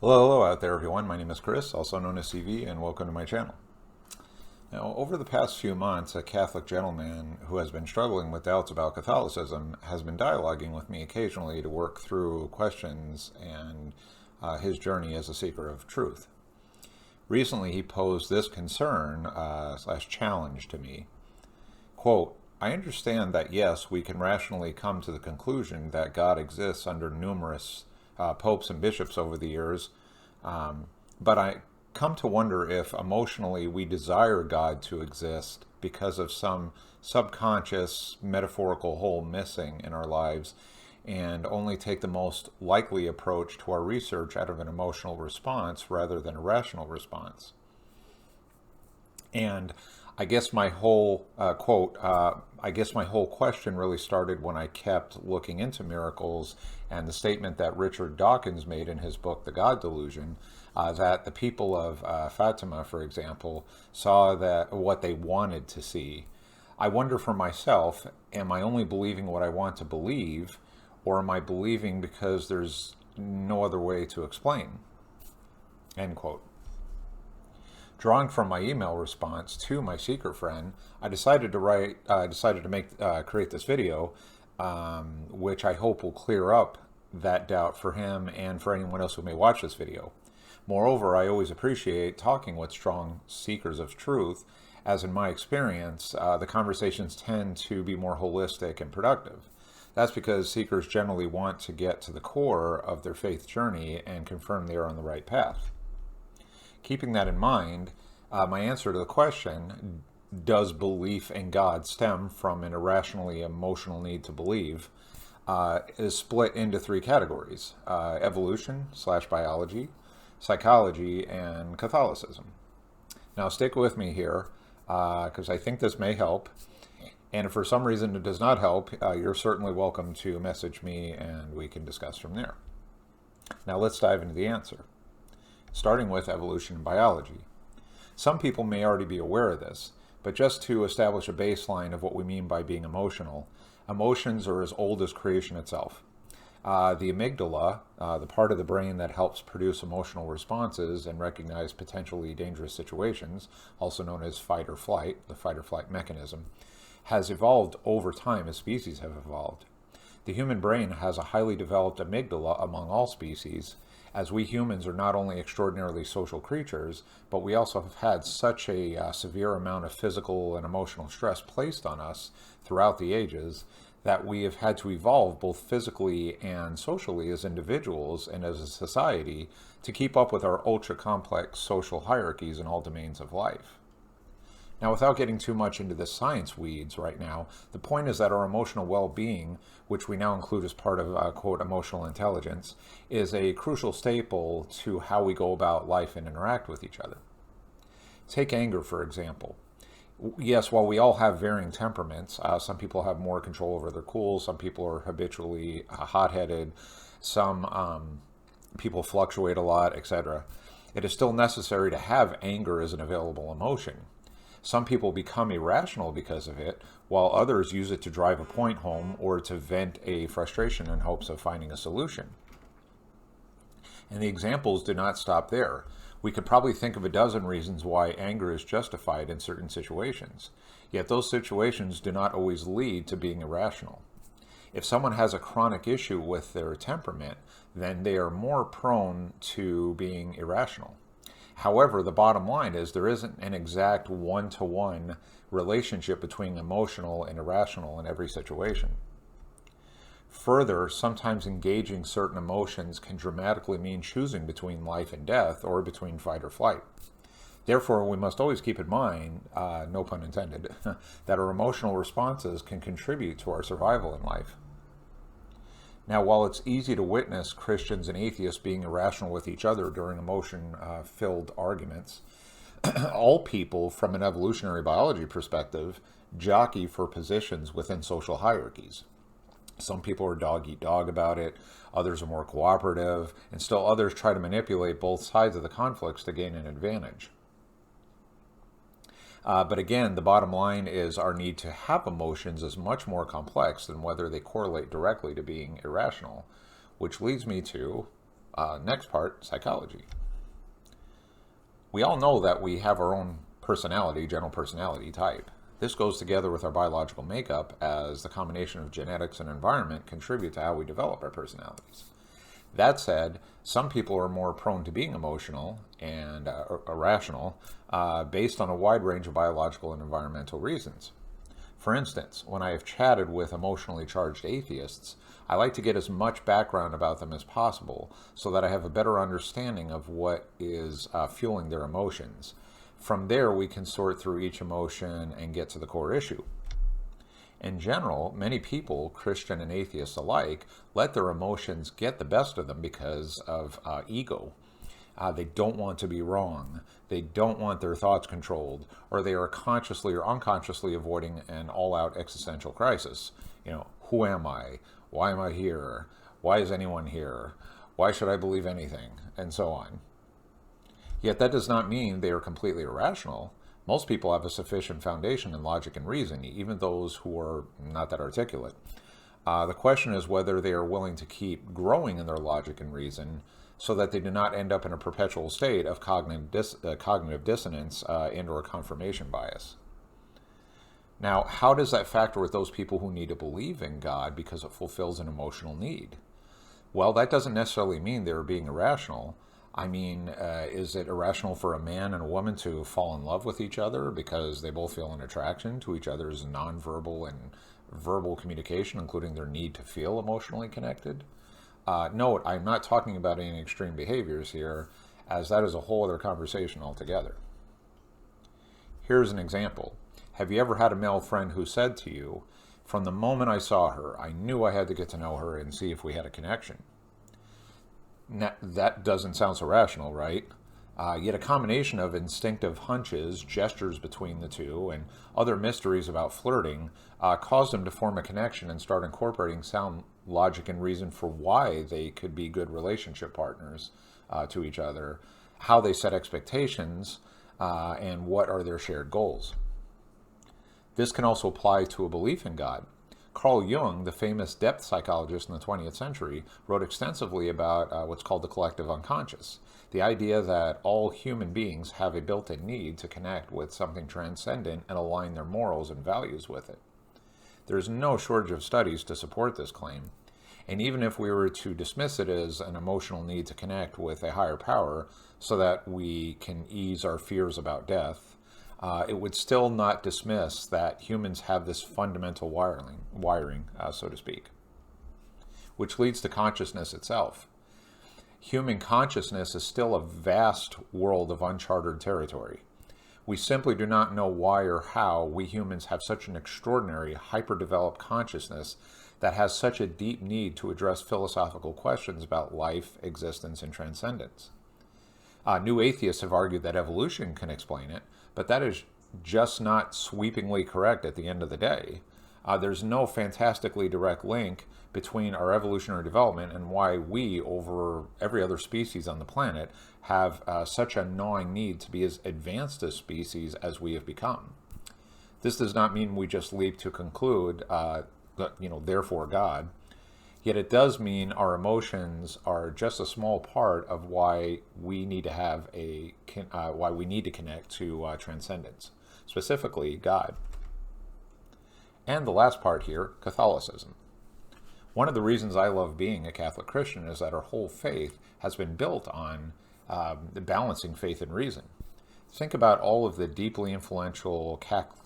Hello out there everyone, my name is Chris, also known as CV, and welcome to my channel. Now, over the past few months, a Catholic gentleman who has been struggling with doubts about Catholicism has been dialoguing with me occasionally to work through questions and his journey as a seeker of truth. Recently, he posed this concern slash challenge to me. Quote, I understand that yes, we can rationally come to the conclusion that God exists under numerous popes and bishops over the years, but I come to wonder if emotionally we desire God to exist because of some subconscious metaphorical hole missing in our lives and only take the most likely approach to our research out of an emotional response rather than a rational response. And I guess my whole I guess my whole question really started when I kept looking into miracles and the statement that Richard Dawkins made in his book, The God Delusion, that the people of Fatima, for example, saw that what they wanted to see. I wonder for myself, am I only believing what I want to believe, or am I believing because there's no other way to explain? End quote. Drawing from my email response to my seeker friend, I decided to create this video, which I hope will clear up that doubt for him and for anyone else who may watch this video. Moreover, I always appreciate talking with strong seekers of truth, as in my experience, the conversations tend to be more holistic and productive. That's because seekers generally want to get to the core of their faith journey and confirm they are on the right path. Keeping that in mind, my answer to the question, does belief in God stem from an irrationally emotional need to believe, is split into three categories: evolution / biology, psychology, and Catholicism. Now stick with me here, because I think this may help. And if for some reason it does not help, you're certainly welcome to message me and we can discuss from there. Now let's dive into the answer. Starting with evolution and biology. Some people may already be aware of this, but just to establish a baseline of what we mean by being emotional, emotions are as old as creation itself. The amygdala, the part of the brain that helps produce emotional responses and recognize potentially dangerous situations, also known as fight or flight, the fight or flight mechanism, has evolved over time as species have evolved. The human brain has a highly developed amygdala among all species, as we humans are not only extraordinarily social creatures, but we also have had such a severe amount of physical and emotional stress placed on us throughout the ages that we have had to evolve both physically and socially as individuals and as a society to keep up with our ultra-complex social hierarchies in all domains of life. Now, without getting too much into the science weeds right now, the point is that our emotional well-being, which we now include as part of, quote, emotional intelligence, is a crucial staple to how we go about life and interact with each other. Take anger, for example. Yes, while we all have varying temperaments, some people have more control over their cool, some people are habitually hot-headed, some people fluctuate a lot, etc. It is still necessary to have anger as an available emotion. Some people become irrational because of it, while others use it to drive a point home or to vent a frustration in hopes of finding a solution. And the examples do not stop there. We could probably think of a dozen reasons why anger is justified in certain situations, yet those situations do not always lead to being irrational. If someone has a chronic issue with their temperament, then they are more prone to being irrational. However, the bottom line is there isn't an exact one-to-one relationship between emotional and irrational in every situation. Further, sometimes engaging certain emotions can dramatically mean choosing between life and death or between fight or flight. Therefore, we must always keep in mind, no pun intended, that our emotional responses can contribute to our survival in life. Now, while it's easy to witness Christians and atheists being irrational with each other during emotion-filled arguments, all people, from an evolutionary biology perspective, jockey for positions within social hierarchies. Some people are dog-eat-dog about it, others are more cooperative, and still others try to manipulate both sides of the conflicts to gain an advantage. But again, the bottom line is our need to have emotions is much more complex than whether they correlate directly to being irrational, which leads me to Next part, psychology. We all know that we have our own personality, general personality type. This goes together with our biological makeup, as the combination of genetics and environment contribute to how we develop our personalities. That said, some people are more prone to being emotional and irrational based on a wide range of biological and environmental reasons. For instance, when I have chatted with emotionally charged atheists, I like to get as much background about them as possible so that I have a better understanding of what is fueling their emotions. From there, we can sort through each emotion and get to the core issue. In general, many people, Christian and atheists alike, let their emotions get the best of them because of ego. They don't want to be wrong. They don't want their thoughts controlled, or they are consciously or unconsciously avoiding an all-out existential crisis. Who am I? Why am I here? Why is anyone here? Why should I believe anything? And so on. Yet that does not mean they are completely irrational. Most people have a sufficient foundation in logic and reason, even those who are not that articulate. The question is whether they are willing to keep growing in their logic and reason so that they do not end up in a perpetual state of cognitive dissonance and or confirmation bias. Now, how does that factor with those people who need to believe in God because it fulfills an emotional need? Well, that doesn't necessarily mean they're being irrational. I mean, is it irrational for a man and a woman to fall in love with each other because they both feel an attraction to each other's nonverbal and verbal communication, including their need to feel emotionally connected? Note, I'm not talking about any extreme behaviors here, as that is a whole other conversation altogether. Here's an example. Have you ever had a male friend who said to you, "From the moment I saw her, I knew I had to get to know her and see if we had a connection"? Now, that doesn't sound so rational, right? Yet a combination of instinctive hunches, gestures between the two, and other mysteries about flirting caused them to form a connection and start incorporating sound logic and reason for why they could be good relationship partners to each other, how they set expectations, and what are their shared goals. This can also apply to a belief in God. Carl Jung, the famous depth psychologist in the 20th century, wrote extensively about what's called the collective unconscious, the idea that all human beings have a built-in need to connect with something transcendent and align their morals and values with it. There's no shortage of studies to support this claim, and even if we were to dismiss it as an emotional need to connect with a higher power so that we can ease our fears about death, it would still not dismiss that humans have this fundamental wiring, so to speak, which leads to consciousness itself. Human consciousness is still a vast world of uncharted territory. We simply do not know why or how we humans have such an extraordinary, hyper-developed consciousness that has such a deep need to address philosophical questions about life, existence, and transcendence. New atheists have argued that evolution can explain it, but that is just not sweepingly correct at the end of the day. There's no fantastically direct link between our evolutionary development and why we, over every other species on the planet, have such a gnawing need to be as advanced a species as we have become. This does not mean we just leap to conclude, therefore God. Yet it does mean our emotions are just a small part of why we need to connect to transcendence, specifically God. And the last part here, Catholicism. One of the reasons I love being a Catholic Christian is that our whole faith has been built on balancing faith and reason. Think about all of the deeply influential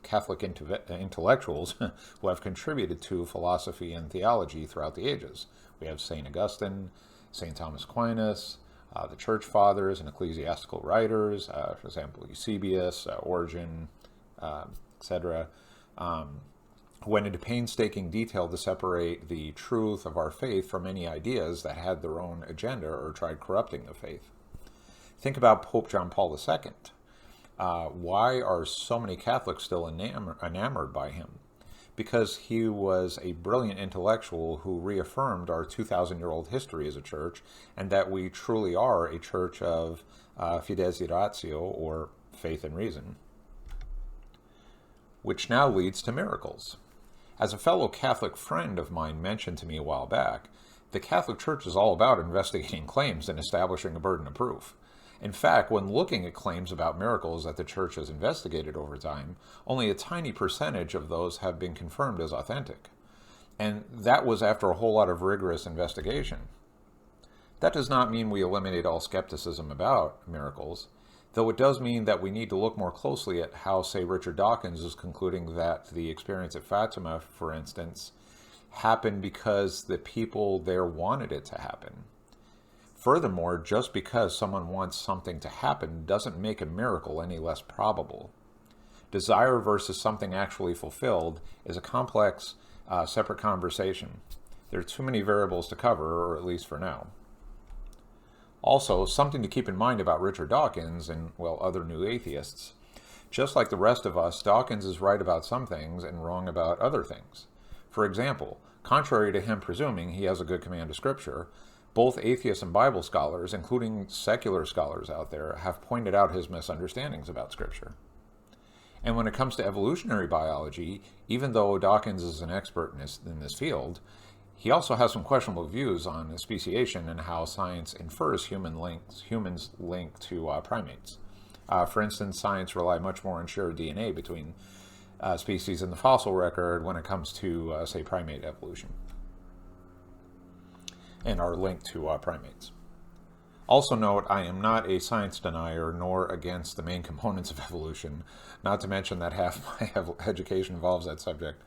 Catholic intellectuals who have contributed to philosophy and theology throughout the ages. We have St. Augustine, St. Thomas Aquinas, the Church Fathers and ecclesiastical writers, for example, Eusebius, Origen, etc., went into painstaking detail to separate the truth of our faith from any ideas that had their own agenda or tried corrupting the faith. Think about Pope John Paul II. Why are so many Catholics still enamored by him? Because he was a brilliant intellectual who reaffirmed our 2,000-year-old history as a church, and that we truly are a church of fides et ratio, or faith and reason. Which now leads to miracles. As a fellow Catholic friend of mine mentioned to me a while back, The Catholic Church is all about investigating claims and establishing a burden of proof. In fact, when looking at claims about miracles that the Church has investigated over time, only a tiny percentage of those have been confirmed as authentic. And that was after a whole lot of rigorous investigation. That does not mean we eliminate all skepticism about miracles, though it does mean that we need to look more closely at how, say, Richard Dawkins is concluding that the experience at Fatima, for instance, happened because the people there wanted it to happen. Furthermore, just because someone wants something to happen doesn't make a miracle any less probable. Desire versus something actually fulfilled is a complex, separate conversation. There are too many variables to cover, or at least for now. Also, something to keep in mind about Richard Dawkins and, well, other new atheists. Just like the rest of us, Dawkins is right about some things and wrong about other things. For example, contrary to him presuming he has a good command of Scripture, both atheists and Bible scholars, including secular scholars out there, have pointed out his misunderstandings about Scripture. And when it comes to evolutionary biology, even though Dawkins is an expert in this field, he also has some questionable views on speciation and how science infers humans linked to primates. For instance, science relies much more on shared DNA between species in the fossil record when it comes to, say, primate evolution, and are linked to primates. Also note, I am not a science denier nor against the main components of evolution, not to mention that half my education involves that subject.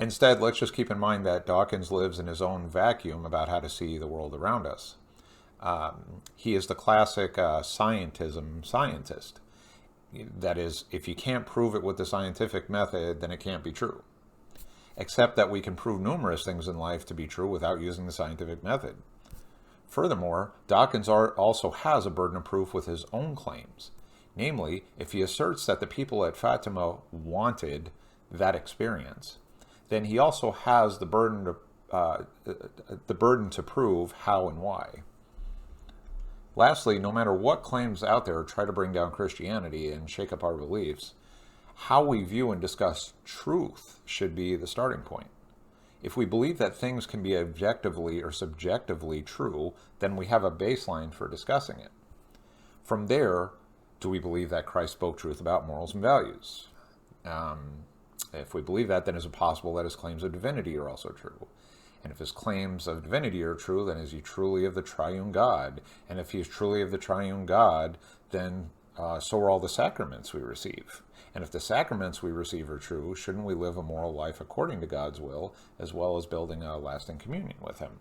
Instead, let's just keep in mind that Dawkins lives in his own vacuum about how to see the world around us. He is the classic scientism scientist. That is, if you can't prove it with the scientific method, then it can't be true. Except that we can prove numerous things in life to be true without using the scientific method. Furthermore, Dawkins also has a burden of proof with his own claims. Namely, if he asserts that the people at Fatima wanted that experience, then he also has the burden to prove how and why. Lastly, no matter what claims out there try to bring down Christianity and shake up our beliefs, how we view and discuss truth should be the starting point. If we believe that things can be objectively or subjectively true, then we have a baseline for discussing it. From there, do we believe that Christ spoke truth about morals and values? If we believe that, then is it possible that his claims of divinity are also true? And if his claims of divinity are true, then is he truly of the triune God? And if he is truly of the triune God, then so are all the sacraments we receive. And if the sacraments we receive are true, shouldn't we live a moral life according to God's will, as well as building a lasting communion with him?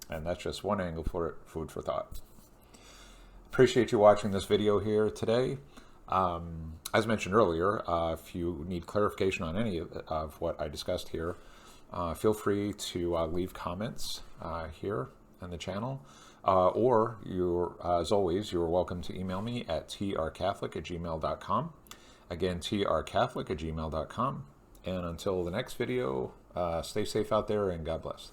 And that's just one angle for it, food for thought. Appreciate you watching this video here today. As mentioned earlier, if you need clarification on any of what I discussed here, feel free to leave comments here on the channel, or as always, you're welcome to email me at trcatholic@gmail.com. Again, trcatholic@gmail.com. And until the next video, stay safe out there and God bless.